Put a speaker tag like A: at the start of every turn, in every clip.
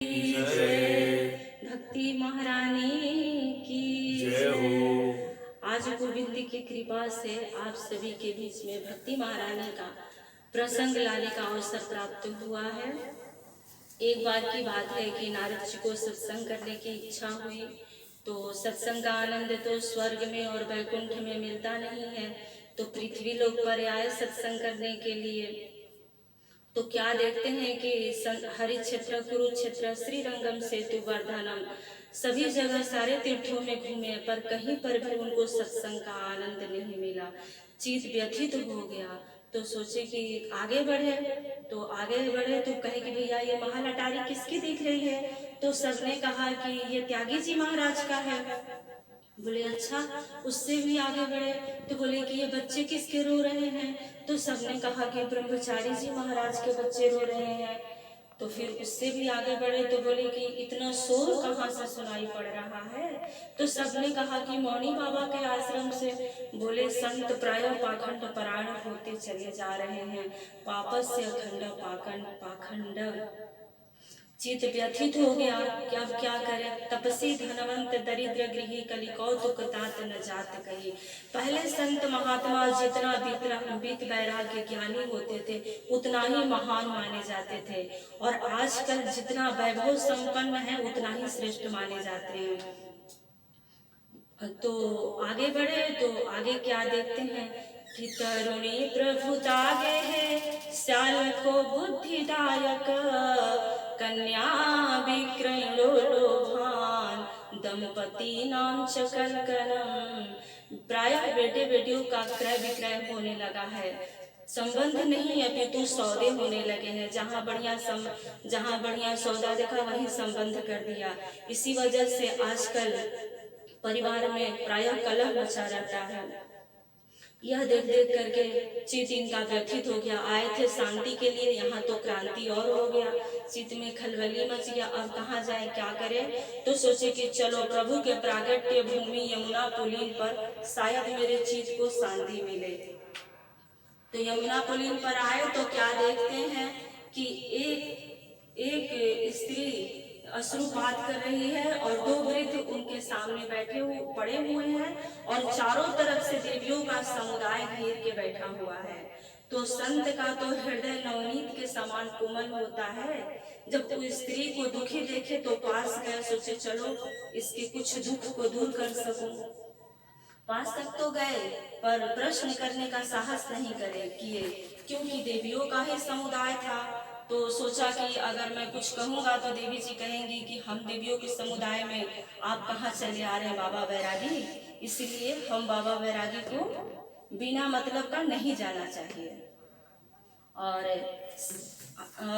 A: जय।
B: भक्ति महारानी की
A: जय हो।
B: आज गोविंद की कृपा से आप सभी के बीच में भक्ति महारानी का प्रसंग लाने का अवसर प्राप्त हुआ है। एक बार की बात है कि नारद जी को सत्संग करने की इच्छा हुई, तो सत्संग का आनंद तो स्वर्ग में और वैकुंठ में मिलता नहीं है, तो पृथ्वी लोक पर आए सत्संग करने के लिए। तो क्या देखते हैं कि हरिक्षेत्र, कुरुक्षेत्र, श्रीरंगम, सेतु, वर्धनम सभी जगह सारे तीर्थों में घूमे, पर कहीं पर भी उनको सत्संग का आनंद नहीं मिला। चित व्यथित हो गया, तो सोचे कि आगे बढ़े। तो आगे बढ़े तो कहे कि भैया ये महल अटारी किसकी दिख रही है? तो सबने कहा कि ये त्यागी जी महाराज का है। बोले अच्छा। उससे भी आगे बढ़े तो बोले कि ये बच्चे किसके रो रहे हैं? तो सबने कहा कि ब्रह्मचारी जी महाराज के बच्चे रो रहे हैं। तो फिर उससे भी आगे बढ़े तो बोले कि इतना शोर कहाँ से सुनाई पड़ रहा है? तो सबने कहा कि मौनी बाबा के आश्रम से। बोले संत प्राय पाखंड परायण होते चले जा रहे हैं, पापस्य अखंड पाखंड पाखंड। चित व्यथित हो गया कि अब क्या करे। तपसी धनवंत दरिद्र गृही कलि कौतुक तात न जात कही। पहले संत महात्मा जितना बीत वैराग्य ज्ञानी होते थे उतना ही महान माने जाते थे, और आजकल जितना वैभव संपन्न है उतना ही श्रेष्ठ माने जाते हैं। तो आगे बढ़े तो आगे क्या देखते हैं कि तरुणी प्रभु तागे है, श्याल को बुद्धिदायक, कन्या विक्रयणो लोभान, दंपति नाम चकलकनम। प्राय बेटे बेटियों का क्रय विक्रय होने लगा है। संबंध नहीं अपितु सौदे होने लगे हैं। जहाँ बढ़िया सौदा देखा वहीं संबंध कर दिया। इसी वजह से आजकल परिवार में प्रायः कलह मचा रहता है। यह देख देख करके चित इनका व्यथित हो गया। आए थे शांति के लिए, यहाँ तो क्रांति और हो गया। चित में खलबली मच गया, अब कहाँ जाए क्या करे। तो सोचे कि चलो प्रभु के प्रागट्य भूमि यमुना पुलिन पर शायद मेरे चित को शांति मिले। तो यमुना पुलिन पर आए तो क्या देखते हैं कि एक स्त्री अश्रुपात कर रही है और दो वृद्ध उनके सामने पड़े हुए हैं, और चारों तरफ से देवियों का समुदाय घेर के बैठा हुआ है। तो संत का तो हृदय नवनीत के समान कोमल होता है। जब कोई स्त्री को दुखी देखे तो पास गए, सोचे चलो इसके कुछ दुख को दूर कर सकूं। पास तक तो गए पर प्रश्न करने का साहस नहीं किए, क्योंकि देवियों का ही समुदाय था। तो सोचा कि अगर मैं कुछ कहूंगा तो देवी जी कहेंगी कि हम देवियों के समुदाय में आप कहाँ चले आ रहे हैं बाबा बैरागी। इसलिए हम बाबा बैरागी को बिना मतलब का नहीं जाना चाहिए। और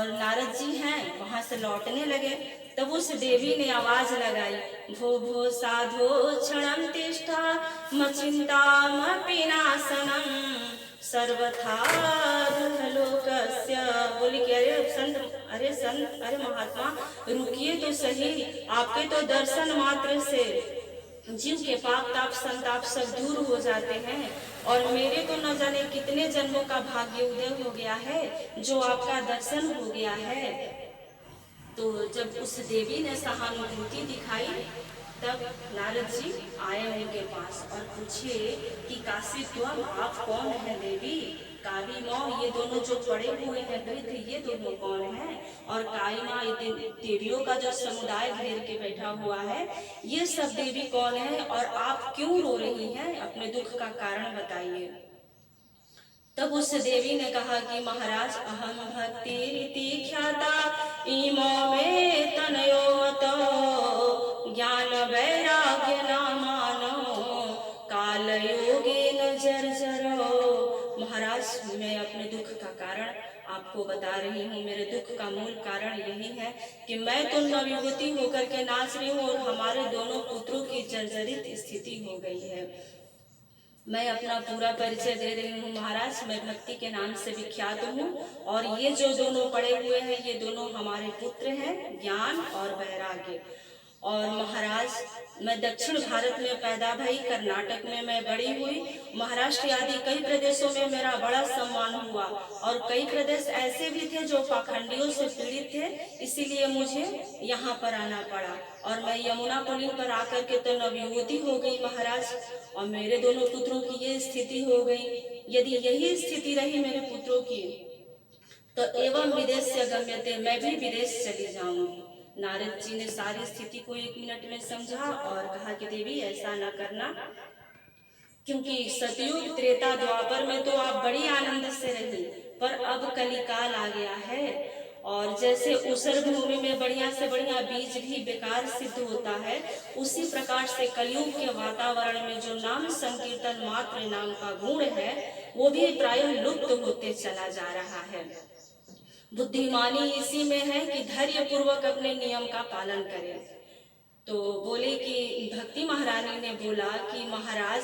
B: नारद जी हैं वहां से लौटने लगे, तब उस देवी ने आवाज लगाई, भो भो साधो क्षणं तिष्ठा मचिंतामपि नाशनम सर्वथा लोकस्य। बोली कि अरे संत, अरे महात्मा रुकिए तो सही। आपके तो दर्शन मात्र से जीव के पाप ताप संताप सब दूर हो जाते हैं, और मेरे तो न जाने कितने जन्मों का भाग्य उदय हो गया है जो आपका दर्शन हो गया है। तो जब उस देवी ने सहानुभूति दिखाई तब नारद जी आए उनके पास और पूछे कि काशी तुम आप कौन है देवी? काली माँ ये दोनों जो पड़े हुए हैं वृद्ध ये दोनों कौन हैं? और काली माँ ये देवियों का जो समुदाय घेर के बैठा हुआ है ये सब देवी कौन है, और आप क्यों रो रही हैं? अपने दुख का कारण बताइए। तब उस देवी ने कहा कि महाराज अहम भक्ति रीति ख्याता इमो में तनयो मतो ज्ञान वैराग्य नामानो काल योगे न जर्जरो। महाराज मैं अपने दुख का कारण आपको बता रही हूँ। मेरे दुख का मूल कारण यही है कि मैं तो नवयुवती होकर के नाच रही हूँ और हमारे दोनों पुत्रों की जर्जरित स्थिति हो गई है। मैं अपना पूरा परिचय दे रही हूँ महाराज, मैं भक्ति के नाम से विख्यात हूँ, और ये जो दोनों पड़े हुए हैं ये दोनों हमारे पुत्र हैं, ज्ञान और वैराग्य। और महाराज मैं दक्षिण भारत में पैदा भई, कर्नाटक में मैं बड़ी हुई, महाराष्ट्र आदि कई प्रदेशों में मेरा बड़ा सम्मान हुआ और कई प्रदेश ऐसे भी थे जो पाखंडियों से पीड़ित थे, इसीलिए मुझे यहाँ पर आना पड़ा और मैं यमुना पुलिन पर आकर के तो नवयुवती हो गई महाराज, और मेरे दोनों पुत्रों की ये स्थिति हो गई। यदि यही स्थिति रही मेरे पुत्रों की तो एवं विदेश से गम्यते, मैं भी विदेश चली जाऊंगी। नारद जी ने सारी स्थिति को 1 मिनट में समझा और कहा कि देवी ऐसा न करना, क्योंकि सतयुग त्रेता द्वापर में तो आप बड़ी आनंद से रही, पर अब कलिकाल आ गया है और जैसे ऊसर भूमि में बढ़िया से बढ़िया बीज भी बेकार सिद्ध होता है, उसी प्रकार से कलयुग के वातावरण में जो नाम संकीर्तन मात्र नाम का गुण है वो भी प्रायः लुप्त होते चला जा रहा है। बुद्धिमानी इसी में है कि धैर्य पूर्वक अपने नियम का पालन करें। तो बोले कि भक्ति महारानी ने बोला कि महाराज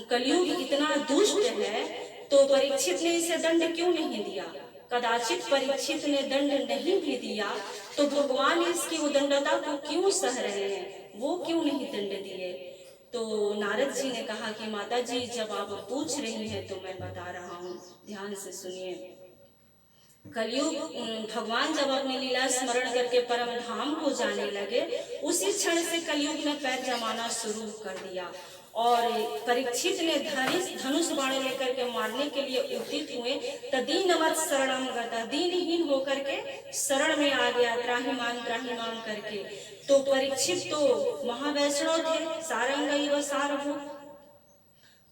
B: कलयुग इतना दुष्ट है तो परीक्षित ने इसे दंड क्यों नहीं दिया? कदाचित परीक्षित ने दंड नहीं भी दिया तो भगवान इसकी उदंडता को क्यों सह रहे हैं, वो क्यों नहीं दंड दिए? तो नारद जी ने कहा कि माता जी जब आप पूछ रही हैं तो मैं बता रहा हूँ, ध्यान से सुनिए। कलयुग भगवान जब अपनी लीला स्मरण करके परम धाम को जाने लगे, उसी क्षण से कलयुग ने पैर जमाना शुरू कर दिया और परीक्षित ने धनुष बाण लेकर के मारने के लिए उद्यत हुए। तदीनवत् शरणम गता, दीनहीन होकर के शरण में आ गया, त्राहिमाम त्राहिमाम करके। तो परीक्षित तो महावैष्णव थे, सारंगैव सारभूत।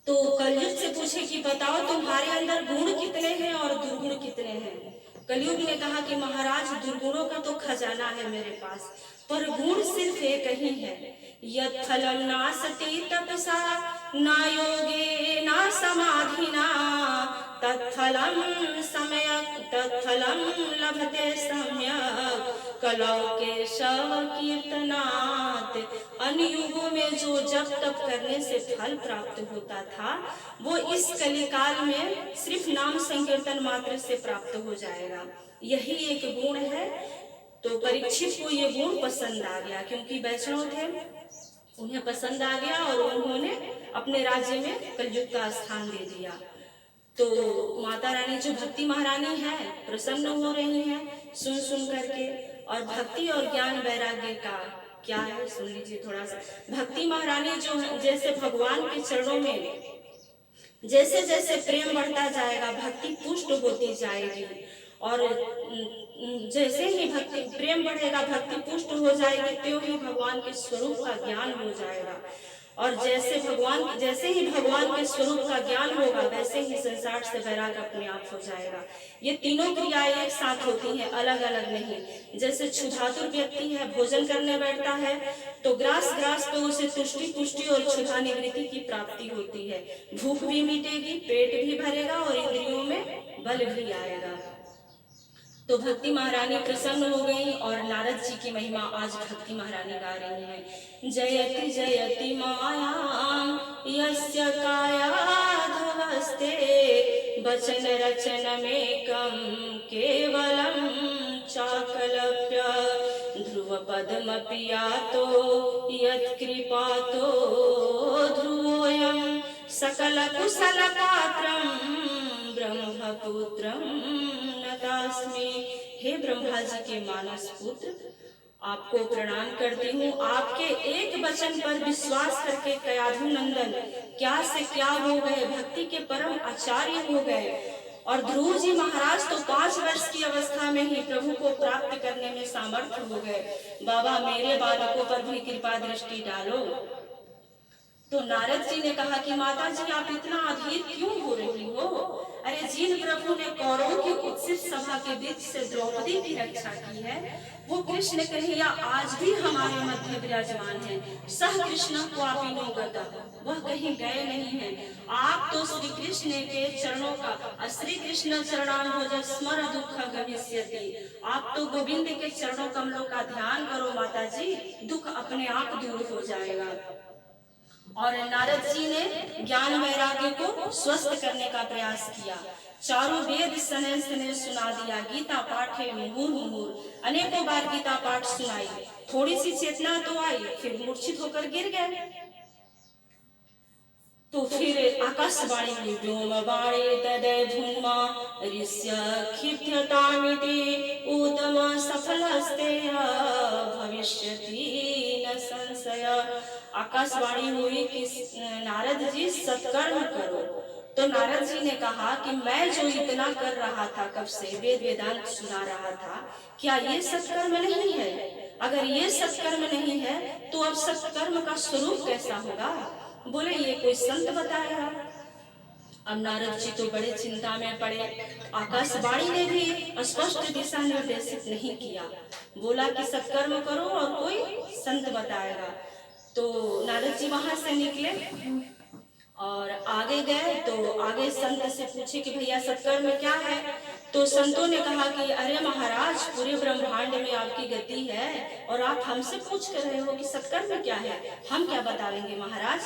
B: तो कलयुग से पूछे कि बताओ तुम्हारे अंदर गुण कितने हैं और दुर्गुण कितने हैं? कलयुग ने कहा कि महाराज दुर्गुणों का तो खजाना है मेरे पास, पर गुण सिर्फ एक ही है। यत् फलं नासति तपसा न योगेन समाधिना तत्फलं लभते सम्यक् कलौ केशव कीर्तनात्। अन्य युगों में जो जप तप करने से फल प्राप्त होता था वो इस कलिकाल में सिर्फ नाम संकीर्तन मात्र से प्राप्त हो जाएगा। यही एक गुण है। तो परीक्षित को ये गुण पसंद आ गया, क्योंकि वैष्णव थे, उन्हें पसंद आ गया और उन्होंने अपने राज्य में कलयुग का स्थान दे दिया। तो माता रानी जो भक्ति महारानी है प्रसन्न हो रही हैं सुन करके। और भक्ति और ज्ञान वैराग्य का क्या है सुन लीजिए थोड़ा सा। भक्ति महारानी जो है, जैसे भगवान के चरणों में जैसे जैसे प्रेम बढ़ता जाएगा भक्ति पुष्ट होती जाएगी, और जैसे ही भक्ति प्रेम बढ़ेगा भक्ति पुष्ट हो जाएगी, त्यों ही भगवान के स्वरूप का ज्ञान हो जाएगा। और जैसे ही भगवान के स्वरूप का ज्ञान होगा वैसे ही संसार से वैराग अपने आप हो जाएगा। ये तीनों क्रियाएं एक साथ होती हैं, अलग अलग नहीं। जैसे क्षुधातुर व्यक्ति है, भोजन करने बैठता है तो ग्रास पे उसे तुष्टि पुष्टि और क्षुधा निवृत्ति की प्राप्ति होती है। भूख भी मिटेगी, पेट भी भरेगा और इंद्रियों में बल भी आएगा। तो भक्ति महारानी प्रसन्न हो गई और नारद जी की महिमा आज भक्ति महारानी गा रही हैं। जयति जयति मायां यस्य कायाधवस्ते वचन रचनमेकं केवलं चाकलप्य ध्रुवपदमपि यातो यत्कृपातो ध्रुवोऽयं सकलकुशलपात्रं ब्रह्मपुत्रं नतास्मि। हे ब्रह्मा जी के मानस पुत्र, आपको प्रणाम करती हूँ। आपके एक वचन पर विश्वास करके कयाधु नंदन क्या से क्या हो गए, भक्ति के परम आचार्य हो गए। और ध्रुव जी महाराज तो 5 वर्ष की अवस्था में ही प्रभु को प्राप्त करने में सामर्थ्य हो गए। बाबा मेरे बालकों पर भी कृपा दृष्टि डालो। तो नारद जी ने कहा कि माता जी आप इतना अधीर क्यों हो रही हो? अरे जिन प्रभु ने कौरवों की उत्सित सभा के बीच से द्रौपदी की रक्षा की है वो कृष्ण कन्हैया आज भी हमारे मध्य विराजमान है। सह कृष्ण क्वापिनो गतः, वह कहीं गए नहीं हैं। आप तो श्री कृष्ण के चरणों का श्री कृष्ण चरणाम्भोज स्मर दुख गमिष्यति, आप तो गोविंद के चरणों कमलों का ध्यान करो माता जी, दुख अपने आप दूर हो जाएगा। और नारद जी ने ज्ञान वैराग्य को स्वस्थ करने का प्रयास किया। चारों वेद सने सुना दिया। गीता पाठ है मुहुर मुहुर, अनेकों बार गीता पाठ सुनाई। थोड़ी सी चेतना तो आई, फिर मूर्छित होकर गिर गए। तो फिर आकाशवाणी हुई, व्योमवाणी तदय धूमा ऋष्य क्षिप्यतामिति उत्तम सफलस्तेय भविष्यति न संशय। आकाशवाणी हुई कि नारद जी सत्कर्म करो। तो नारद जी ने कहा कि मैं जो इतना कर रहा था, कब से वेद वेदांत सुना रहा था, क्या ये सत्कर्म नहीं है? अगर ये सत्कर्म नहीं है तो अब सत्कर्म का स्वरूप कैसा होगा? बोले ये कोई संत बताएगा। अब नारद जी तो बड़े चिंता में पड़े। आकाशवाणी ने भी स्पष्ट दिशा निर्देशित नहीं किया, बोला कि सत्कर्म करो और कोई संत बताएगा। तो नारद जी वहां से निकले और आगे गए। तो आगे संत से पूछे कि भैया सत्कर्म क्या है? तो संतों ने कहा कि अरे महाराज, पूरे ब्रह्मांड में आपकी गति है और आप हमसे पूछ कर रहे हो कि सत्कर्म क्या है, हम क्या बता देंगे महाराज।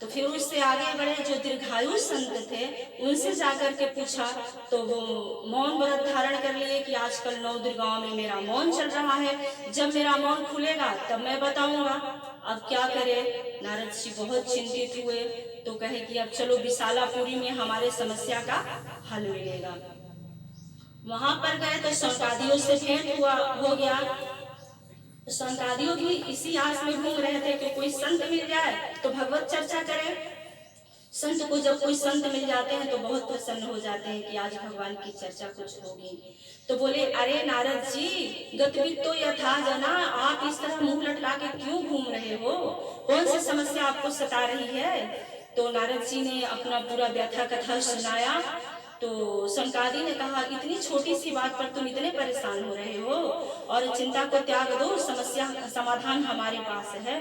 B: तो फिर उससे आगे बढ़े, जो दीर्घायु संत थे उनसे जाकर के पूछा। तो वो मौन व्रत धारण कर लिए कि आजकल 9 दुर्गाओं में मेरा मौन चल रहा है, जब मेरा मौन खुलेगा तब मैं बताऊंगा। अब क्या करे? नारद जी बहुत चिंतित हुए। तो कहे कि अब चलो विशालापुरी में हमारे समस्या का हल मिलेगा। वहां पर गए तो शौनकादियों से भेंट हो गया। शौनकादियों भी इसी आस में घूम रहे थे कि कोई संत मिल जाए तो भगवत चर्चा करें। संत को जब कोई संत मिल जाते हैं तो बहुत प्रसन्न हो जाते हैं कि आज भगवान की चर्चा कुछ होगी। तो बोले अरे नारद जी, गतिविधि तो यथा जना, आप इस तरह मुंह लटका के क्यों घूम रहे हो? कौन सी समस्या आपको सता रही है? तो नारद जी ने अपना पूरा व्यथा कथा सुनाया। तो शौनकादि ने कहा इतनी छोटी सी बात पर तुम इतने परेशान हो रहे हो, और चिंता को त्याग दो, समस्या समाधान हमारे पास है।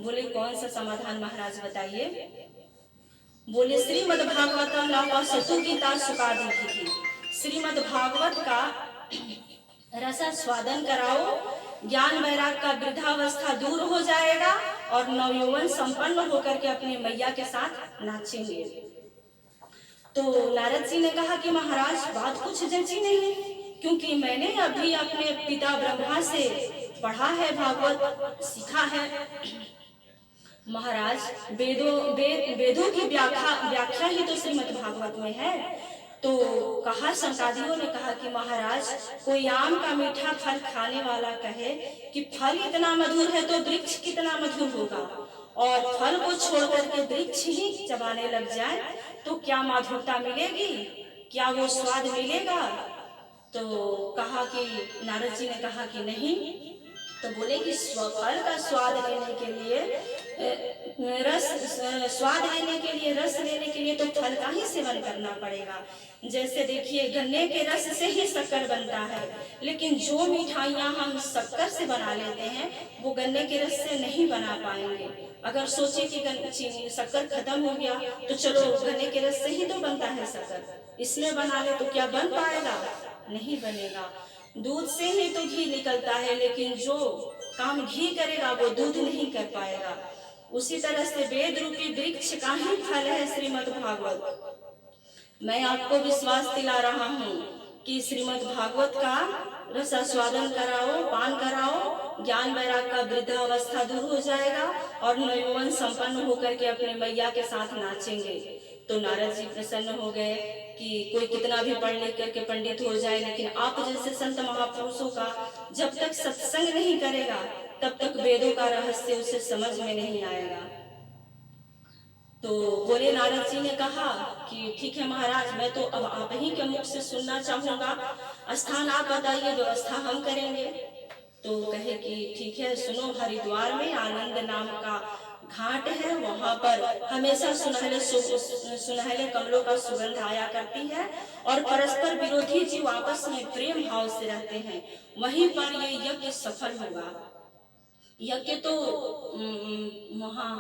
B: बोले कौन सा समाधान महाराज बताइए? बोले श्रीमद् भागवत लापा सतु गीता सुकादि थी। श्रीमद् भागवत का रसा स्वादन कराओ, ज्ञान वैराग का वृद्धावस्था दूर हो जाएगा और नवयौवन संपन्न होकर के अपने मैया के साथ नाचेंगे। तो नारद जी ने कहा कि महाराज बात कुछ जची नहीं, क्योंकि मैंने अभी अपने पिता ब्रह्मा से पढ़ा है, भागवत सीखा है। महाराज वेदों की व्याख्या ही तो श्रीमद् भागवत में है। तो कहा, शौनकादियों ने कहा कि महाराज कोई आम का मीठा फल खाने वाला कहे कि फल इतना मधुर है तो वृक्ष कितना मधुर होगा, और फल को छोड़ करके वृक्ष ही चबाने लग जाए तो क्या माधुरता मिलेगी, क्या वो स्वाद मिलेगा? तो कहा कि नारद जी ने कहा कि नहीं। तो बोले कि फल का स्वाद लेने के लिए स्वाद लेने के लिए, रस लेने के लिए तो फल का ही सेवन करना पड़ेगा। जैसे देखिए गन्ने के रस से ही शक्कर बनता है, लेकिन जो मिठाइयाँ हम शक्कर से बना लेते हैं वो गन्ने के रस से नहीं बना पाएंगे। अगर सोचे कि शक्कर खत्म हो गया तो चलो गन्ने के रस से ही तो बनता है शक्कर, इसमें बना ले तो क्या बन पाएगा? नहीं बनेगा। दूध से ही तो घी निकलता है, लेकिन जो काम घी करेगा वो दूध नहीं कर पाएगा। उसी तरह से वेद रूपी वृक्ष का ही फल है श्रीमद् भागवत। मैं आपको विश्वास दिला रहा हूँ कि श्रीमद् भागवत का रसास्वादन कराओ, पान कराओ, ज्ञान वैराग का वृद्धावस्था दूर हो जाएगा और नवयौवन संपन्न होकर के अपने मैया के साथ नाचेंगे। तो नारद जी प्रसन्न हो गए कि कोई कितना भी पढ़ लिख करके पंडित हो जाए, लेकिन आप जैसे संत महापुरुषों का जब तक सत्संग नहीं करेगा तब तक वेदों का रहस्य उसे समझ में नहीं आएगा। तो बोले नारद जी ने कहा कि ठीक है महाराज, मैं तो अब आप ही के मुख से सुनना चाहूंगा, स्थान आप बताइए, व्यवस्था हम करेंगे। तो कहे कि ठीक है सुनो, हरिद्वार में आनंद नाम का घाट है, वहां पर हमेशा सुनहले कमलों का सुगंध आया करती है और परस्पर विरोधी जीव आपस में प्रेम भाव से रहते हैं, वहीं पर ये यज्ञ सफल होगा। यज्ञ तो वहाँ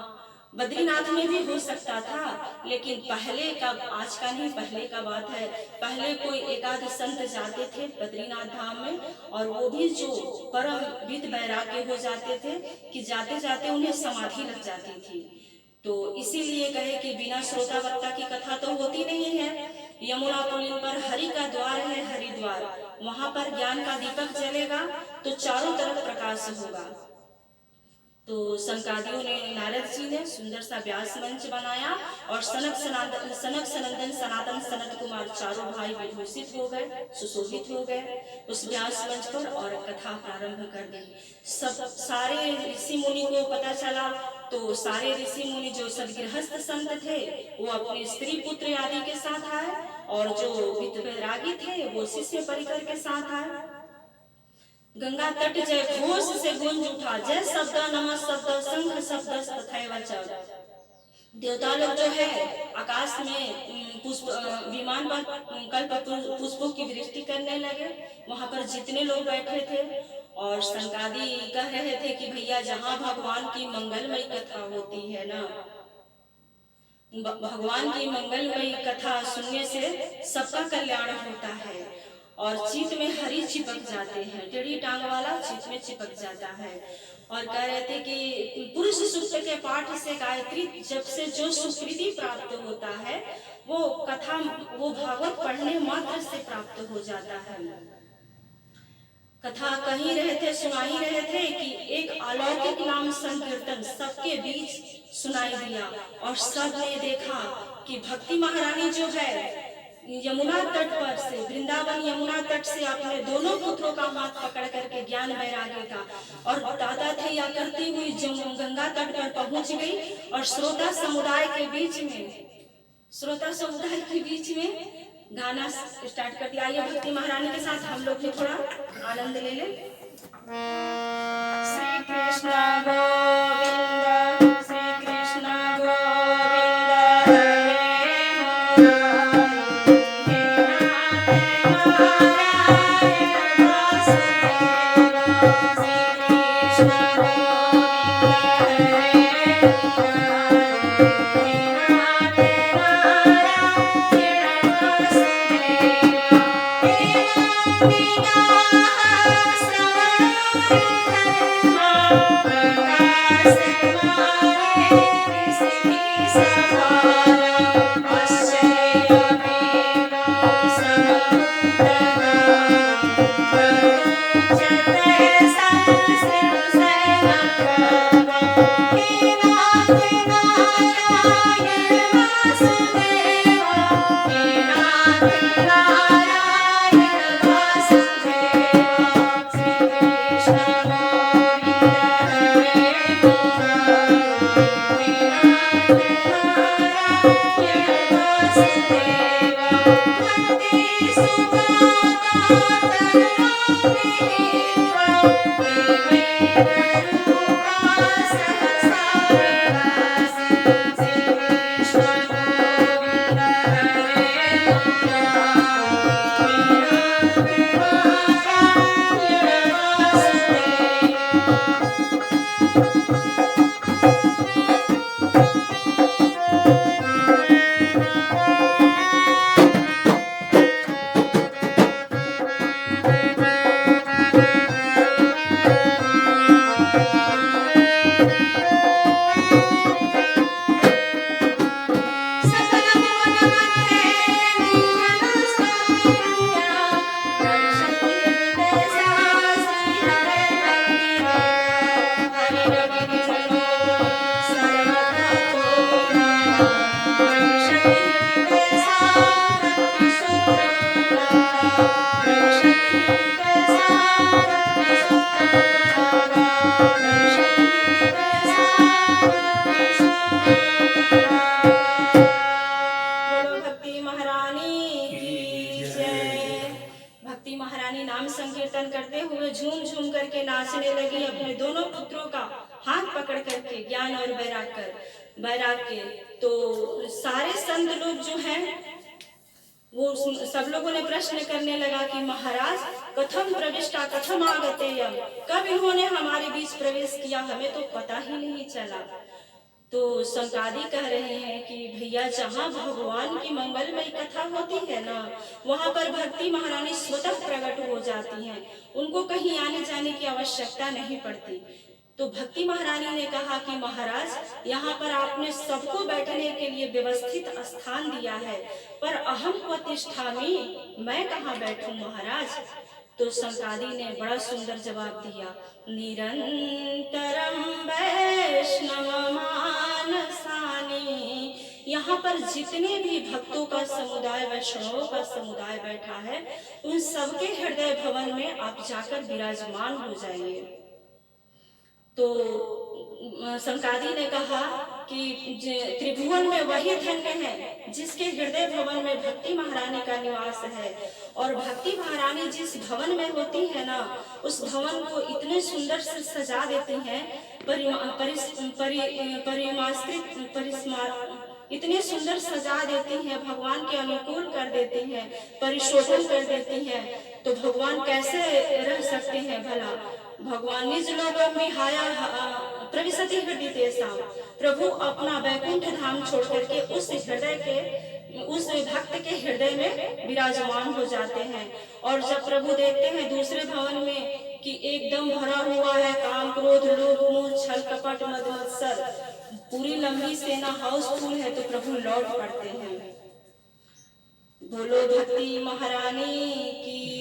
B: बद्रीनाथ में भी हो सकता था, लेकिन पहले का, आज का नहीं, पहले का बात है। पहले कोई एकाध संत जाते थे बद्रीनाथ धाम में, और वो भी जो परम विद वैराग्य हो जाते थे कि जाते जाते उन्हें समाधि लग जाती थी। तो इसीलिए कहे कि बिना श्रोता वक्ता की कथा तो होती नहीं है। यमुना पुलिन पर हरि का द्वार है, हरिद्वार, वहां पर ज्ञान का दीपक जलेगा तो चारों तरफ प्रकाश होगा। तो संकादियों ने, नारद जी ने सुंदर सा व्यास मंच बनाया और सनक सनंदन सनातन सनत कुमार चारों भाई विभूषित हो गए, सुशोभित हो गए उस व्यास मंच पर और कथा प्रारंभ कर दी। सब सारे ऋषि मुनि को पता चला, तो सारे ऋषि मुनि जो सदगृहस्थ संत थे वो अपने स्त्री पुत्र आदि के साथ आए, और जो वित्त वैरागी थे वो शिष्य परिकर के साथ आए। गंगा तट जय घोष से गूंज उठा, जय शब्द नमः शब्द शंख शब्द तथैव च। देवता लोग जो है आकाश में पुष्प विमान पर कल्प पुष्पों की वृष्टि करने लगे। वहां पर जितने लोग बैठे थे, और संकादी कह रहे थे कि भैया जहाँ भगवान की मंगलमयी कथा होती है ना, भगवान की मंगलमयी कथा सुनने से सबका कल्याण होता है, और चित में हरि चिपक जाते हैं, टेढ़ी टांग वाला चित में चिपक जाता है। और कह रहे थे कि पुरुष सूक्त के पाठ से गायत्री जब से जो सुकृति प्राप्त होता है वो कथा, वो भागवत पढ़ने मात्र से प्राप्त हो जाता है। कथा कहीं रहे थे, सुना ही रहे थे कि एक अलौकिक नाम संकीर्तन सबके बीच सुनाई दिया, और सब ने देखा कि भक्ति महारानी जो है यमुना तट पर से, वृंदावन यमुना तट से अपने दोनों पुत्रों का हाथ पकड़ करके ज्ञान वैराग्य का और दादा थे या करती हुई गंगा तट पर पहुंच गई, और श्रोता समुदाय के बीच में गाना स्टार्ट कर दिया। आइए भक्ति महारानी के साथ हम लोग भी थोड़ा आनंद ले लें। श्री कृष्ण गोविंद, श्री कृष्ण गोविंद, संकीर्तन करते हुए झूम झूम करके नाचने लगी, अपने दोनों पुत्रों का हाथ पकड़ करके ज्ञान और वैराग के। तो सारे संत लोग जो हैं वो सब लोगों ने प्रश्न करने लगा कि महाराज कथम प्रविष्टा कथम आगतेयम, कब इन्होंने हमारे बीच प्रवेश किया, हमें तो पता ही नहीं चला। तो संकादी कह रहे हैं कि भैया जहाँ भगवान की मंगलमयी कथा होती है ना, वहाँ पर भक्ति महारानी स्वतः प्रकट हो जाती हैं, उनको कहीं आने जाने की आवश्यकता नहीं पड़ती। तो भक्ति महारानी ने कहा कि महाराज यहाँ पर आपने सबको बैठने के लिए व्यवस्थित स्थान दिया है, पर अहम प्रतिष्ठामी, मैं कहाँ बैठूं महाराज। तो संकादी ने बड़ा सुंदर जवाब दिया, निरंतरम यहाँ पर जितने भी भक्तों का समुदाय, वैष्णवों का समुदाय बैठा है, उन सबके हृदय भवन में आप जाकर विराजमान हो जाइए। तो संकादी ने कहा कि त्रिभुवन में वही धन्य है जिसके हृदय भवन में भक्ति महारानी का निवास है। और भक्ति महारानी जिस भवन में होती है ना, उस भवन को इतने सुंदर से सजा देती हैं, इतने सुंदर सजा देती हैं, भगवान के अनुकूल कर देती हैं, परिशोधन कर देती हैं। तो भगवान कैसे रह सकते हैं भला? भगवान निज लोकं विहाय प्रविशति हृदि तेषां, प्रभु अपना वैकुंठ धाम छोड़ करके उस भक्त के हृदय में विराजमान हो जाते हैं। और जब प्रभु देखते हैं दूसरे भवन में कि एकदम भरा हुआ है काम, क्रोध, लोभ, मोह, छल, कपट, मद मत्सर, पूरी लंबी सेना हाउसफुल है, तो प्रभु लौट पड़ते हैं। बोलो भक्ति महारानी की